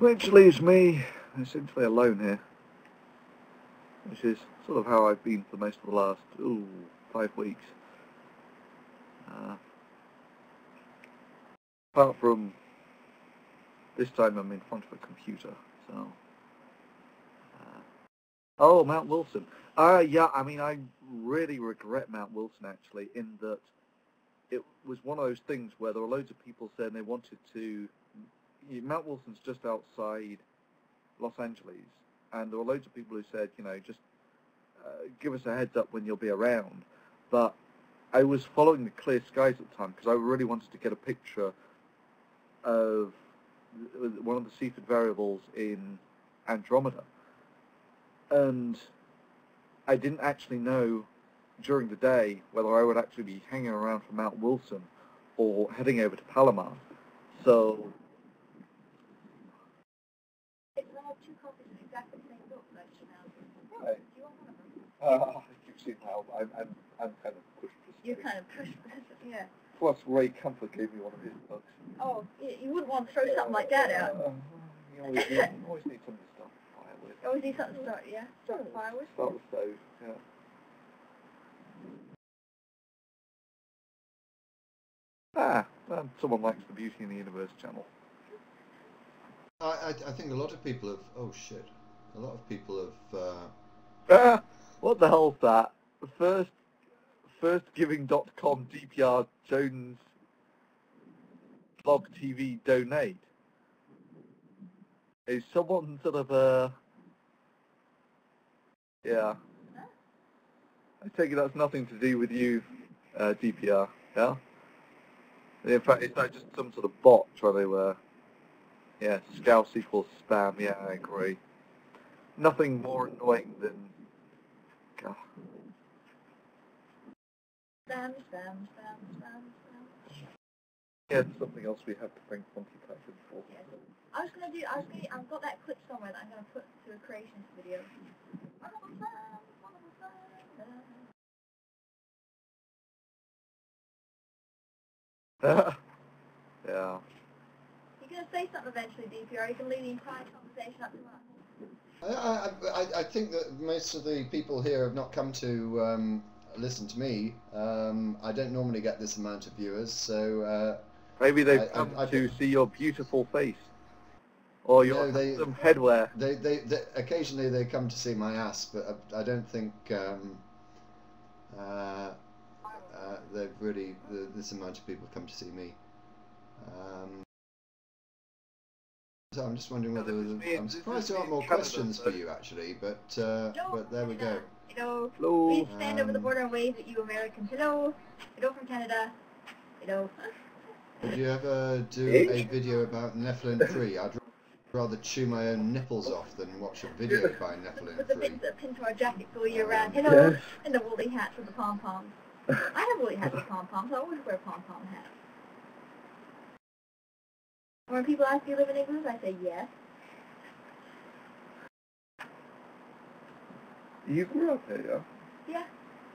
Which leaves me essentially alone here, which is sort of how I've been for most of the last 5 weeks. Apart from this time I'm in front of a computer, so... oh, Mount Wilson. Yeah, I mean, I really regret Mount Wilson, actually, in that it was one of those things where there were loads of people saying they wanted to... Mount Wilson's just outside Los Angeles, and there were loads of people who said, you know, just give us a heads up when you'll be around. But I was following the clear skies at the time because I really wanted to get a picture of one of the Cepheid variables in Andromeda. And I didn't actually know during the day whether I would actually be hanging around for Mount Wilson or heading over to Palomar. So... I have 2 copies of exactly the same book that I just found. Right. Do you want one of them? You've seen how I'm kind of pushed for You're space. kind of pushed for this, yeah. Plus, Ray Comfort gave me one of his books. Oh, you wouldn't want to throw something like that out. You always need something to start the fire with. You always need something to start, yeah? Start the fire with? Start the stove, yeah. Someone likes the Beauty in the Universe channel. I think a lot of people have... Oh, shit. A lot of people have... What the hell's that? Firstgiving.com dprjones BlogTV donate. Is someone sort of yeah. I take it that's nothing to do with you, DPR, yeah? In fact, it's like just some sort of bot trying to, yeah, scouse equals spam, yeah, I agree. Nothing more annoying than, God. Spam. Yeah, it's something else we have to thank Funky Pattern for. Yeah. I've got that clip somewhere that I'm going to put to a creations video. Yeah. You're going to say something eventually, DPR. You can leave the entire conversation up to us. I think that most of the people here have not come to listen to me. I don't normally get this amount of viewers, so... maybe they've come to see your beautiful face. Or your some headwear. They occasionally they come to see my ass, but I don't think they've really... this amount of people come to see me. So I'm just wondering whether... I'm surprised there aren't more questions for you, actually, but there we go. Hello. Hello. Please stand over the border and wave at you Americans. Hello. Hello from Canada. Hello. Would you ever do a video about Nephilim-3? I'd rather chew my own nipples off than watch a video by Nephilim-3. With the bits that pin to our jackets all year round. Hello. Yes. And the woolly hats with the pom-poms. I have woolly hats with pom-poms. I always wear pom-pom hats. When people ask, do you live in England? I say yes. You grew up here, yeah? Yeah.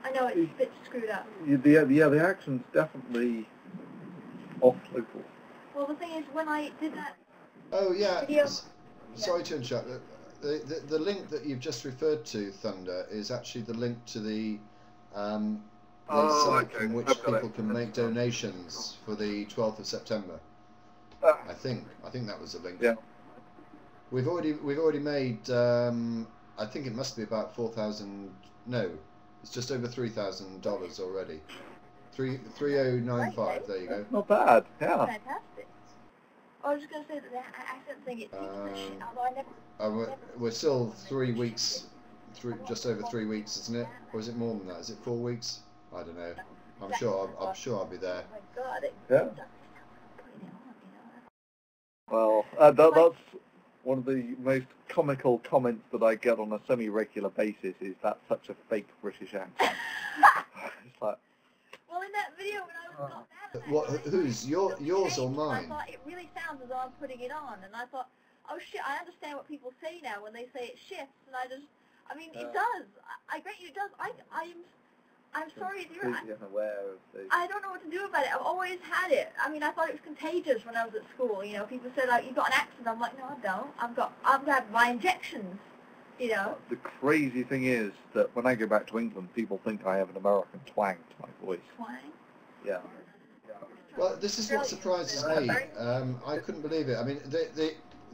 I know, it's a bit screwed up. The accent's definitely off local. Well, the thing is, when I did that... Oh, yeah. Video... Sorry to interrupt. The link that you've just referred to, Thunder, is actually the link to the site from which people can make donations for the 12th of September. I think that was the link. Yeah. We've already made I think it must be about 4,000. No, it's just over $3,000 already. 3095. There you go. Not bad. Yeah. Fantastic. I was just going to say that the accent thing, it teaches the shit, although I never... We're still 3 weeks, just over 3 weeks, isn't it? Or is it more than that? Is it 4 weeks? I don't know. I'm sure I'll be there. Oh my God. Yeah. Well, that's one of the most comical comments that I get on a semi-regular basis is that's such a fake British accent. It's like... Well, in that video when I was got that... Whose? Yours or mine? I thought it really sounds as though I'm putting it on, and I thought, oh shit, I understand what people say now when they say it shifts, and I mean, it does. I grant you it does. I'm sorry, dear. Completely unaware of the... I don't know what to do about it. I've always had it. I mean, I thought it was contagious when I was at school. You know, people said, like, you've got an accent. I'm like, no, I don't. I've had my injections, you know. The crazy thing is that when I go back to England, people think I have an American twang to my voice. Twang? Yeah. Well, this is what surprises me. I couldn't believe it. I mean,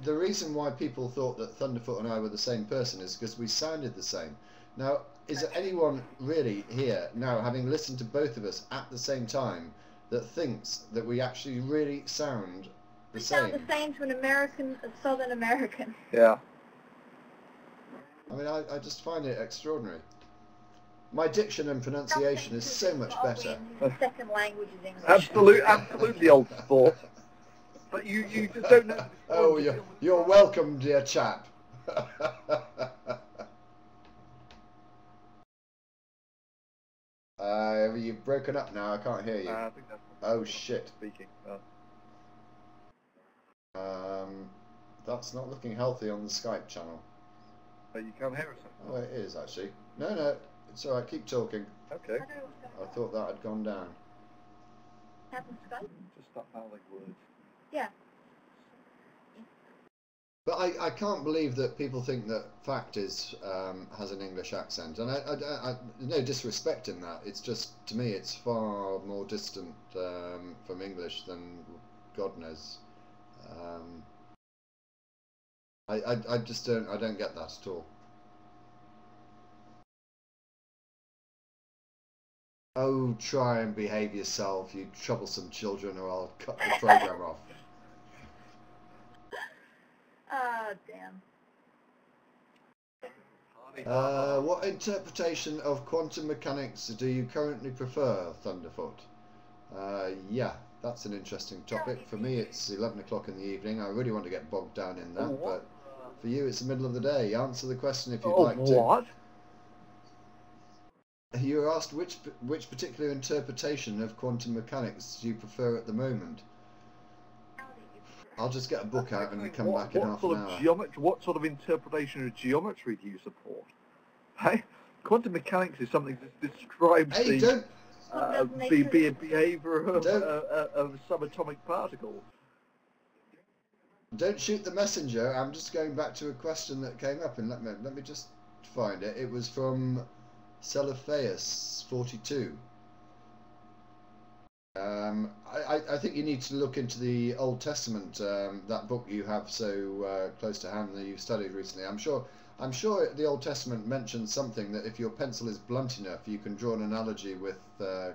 the reason why people thought that Thunderfoot and I were the same person is because we sounded the same. Now, is there anyone really here now, having listened to both of us at the same time, that thinks that we actually really sound the same? We sound the same to a Southern American. Yeah. I mean, I just find it extraordinary. My diction and pronunciation is so much better. Second language is English. Absolutely, old sport. But you just don't know. Oh, you're welcome, dear chap. You've broken up now. I can't hear you. I think that's oh shit. Speaking. That's not looking healthy on the Skype channel. But you can't hear us. Oh, it is actually. No, it's alright. Keep talking. Okay. I thought that had gone down. Happened Skype? Just stop mouthing words. Yeah. But I can't believe that people think that Fact has an English accent, and I no disrespect in that. It's just, to me, it's far more distant from English than God knows. I just don't get that at all. Oh, try and behave yourself, you troublesome children, or I'll cut the program off. Damn. What interpretation of quantum mechanics do you currently prefer, Thunderfoot? Yeah, that's an interesting topic. For me, it's 11 o'clock in the evening. I really want to get bogged down in that, but for you, it's the middle of the day. Answer the question if you'd like to. What? You were asked which particular interpretation of quantum mechanics do you prefer at the moment. I'll just get a book out and come back in half an hour. What sort of interpretation of geometry do you support? Hey, quantum mechanics is something that describes the behaviour of subatomic particles. Don't shoot the messenger. I'm just going back to a question that came up, and let me just find it. It was from thunderf00t. I think you need to look into the Old Testament, that book you have so close to hand that you've studied recently. I'm sure the Old Testament mentions something that if your pencil is blunt enough, you can draw an analogy with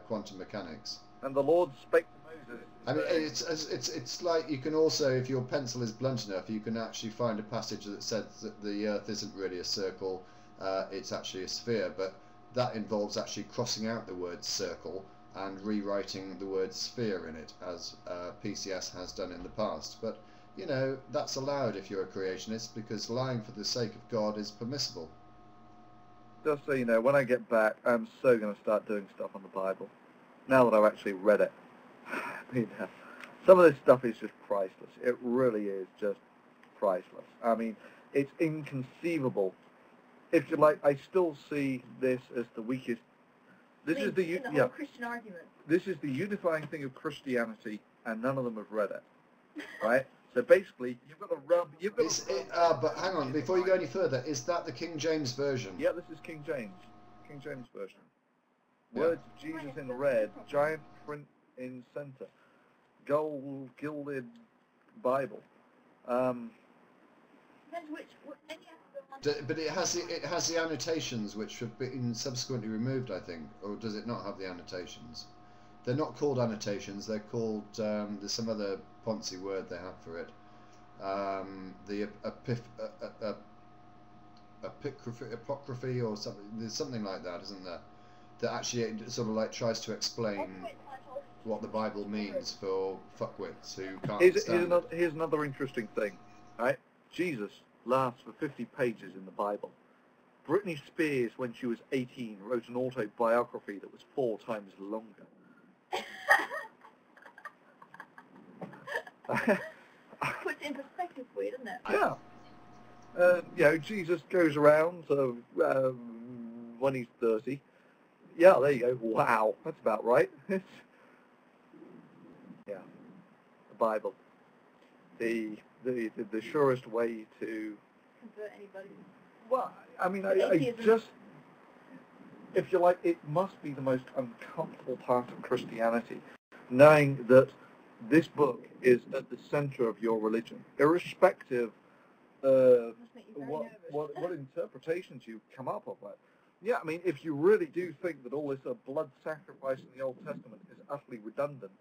quantum mechanics. And the Lord spake to Moses. I mean, it's like you can also, if your pencil is blunt enough, you can actually find a passage that says that the Earth isn't really a circle, it's actually a sphere, but that involves actually crossing out the word circle and rewriting the word sphere in it, as PCS has done in the past. But, you know, that's allowed if you're a creationist, because lying for the sake of God is permissible. Just so you know, when I get back, I'm so going to start doing stuff on the Bible, now that I've actually read it. I mean, some of this stuff is just priceless. It really is just priceless. I mean, it's inconceivable. If you like, I still see this as the weakest. This is the whole Christian argument. This is the unifying thing of Christianity, and none of them have read it, right? So basically, you've got to rub. But hang on, before you go any further, is that the King James version? Yeah, this is King James version. Words of Jesus in red, giant print in center, gold gilded Bible. Depends which. But it has the annotations, which have been subsequently removed, I think, or does it not have the annotations? They're not called annotations. They're called there's some other poncy word they have for it. The apocryphy or something. There's something like that, isn't there? That actually sort of like tries to explain what the Bible means for fuckwits who can't understand it. Here's another interesting thing, right? Jesus laughs for 50 pages in the Bible. Britney Spears, when she was 18, wrote an autobiography that was 4 times longer. Puts it in perspective for you, doesn't it? Yeah. You know, Jesus goes around when he's 30. Yeah, there you go. Wow, that's about right. Yeah, the Bible, the surest way to convert anybody. Well, I mean, I just, if you like, it must be the most uncomfortable part of Christianity, knowing that this book is at the center of your religion, irrespective of what interpretations you come up with. Yeah, I mean, if you really do think that all this blood sacrifice in the Old Testament is utterly redundant,